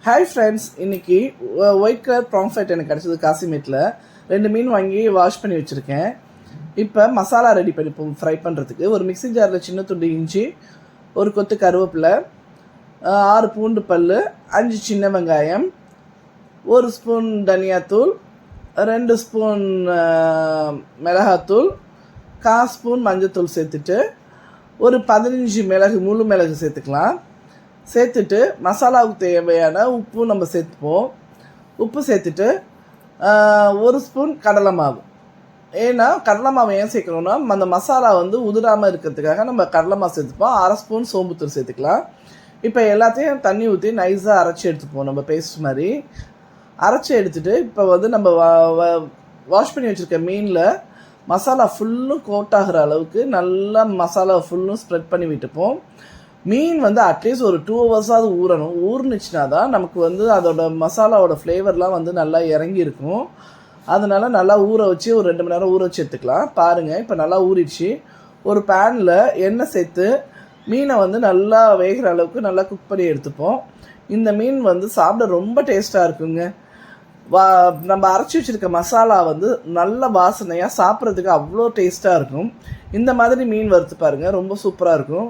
Hi friends, இன்றைக்கி white colour ப்ராம்ஃபைட் எனக்கு கிடச்சிது காசிமேட்டில். 2 மீன் வாங்கி வாஷ் பண்ணி வச்சுருக்கேன். இப்போ மசாலா ரெடி பண்ணிப்போம் ஃப்ரை பண்ணுறதுக்கு. ஒரு மிக்ஸி ஜாரில் சின்ன துண்டு இஞ்சி, ஒரு கொத்து கருவேப்பிலை, 6 பூண்டு பல், 5 சின்ன வெங்காயம், 1 ஸ்பூன் தனியாத்தூள், 2 ஸ்பூன் மிளகாத்தூள், 1/4 ஸ்பூன் மஞ்சத்தூள் சேர்த்துட்டு ஒரு 15 மிளகு, முழு மிளகு சேர்த்துக்கலாம். சேர்த்துட்டு மசாலாவுக்கு தேவையான உப்பு நம்ம சேர்த்துப்போம். உப்பு சேர்த்துட்டு 1 ஸ்பூன் கடலை மாவு. ஏன்னா கடலை மாவு ஏன் சேர்க்கணுன்னா, அந்த மசாலா உதிராமல் இருக்கிறதுக்காக நம்ம கடலை மாவு சேர்த்துப்போம். 1/2 ஸ்பூன் சோம்புத்தூள் சேர்த்துக்கலாம். இப்போ எல்லாத்தையும் தண்ணி ஊற்றி நைஸாக அரைச்சி எடுத்துப்போம். நம்ம பேஸ்ட் மாதிரி அரைச்சி எடுத்துகிட்டு இப்போ நம்ம வாஷ் பண்ணி வச்சுருக்க மீனில் மசாலா ஃபுல்லும் கோட் ஆகிற அளவுக்கு நல்லா மசாலா ஃபுல்லும் ஸ்ப்ரெட் பண்ணி விட்டுப்போம். மீன் அட்லீஸ்ட் ஒரு 2 ஹவர்ஸாவது ஊறணும். ஊறுனுச்சுனா தான் நமக்கு அதோட மசாலாவோட ஃப்ளேவர்லாம் நல்லா இறங்கி இருக்கும். அதனால் நல்லா ஊற வச்சு ஒரு 2 மணி நேரம் ஊற வச்சு எடுத்துக்கலாம். பாருங்கள், இப்போ நல்லா ஊறிடுச்சு. ஒரு பேனில் எண்ணெய் சேர்த்து மீனை நல்லா வேகிற அளவுக்கு நல்லா குக் பண்ணி எடுத்துப்போம். இந்த மீன் சாப்பிட ரொம்ப டேஸ்ட்டாக இருக்குங்க. நம்ம அரைச்சி வச்சுருக்க மசாலா நல்ல வாசனையாக சாப்பிட்றதுக்கு அவ்வளோ டேஸ்ட்டாக இருக்கும். இந்த மாதிரி மீன் வறுத்து பாருங்கள், ரொம்ப சூப்பராக இருக்கும்.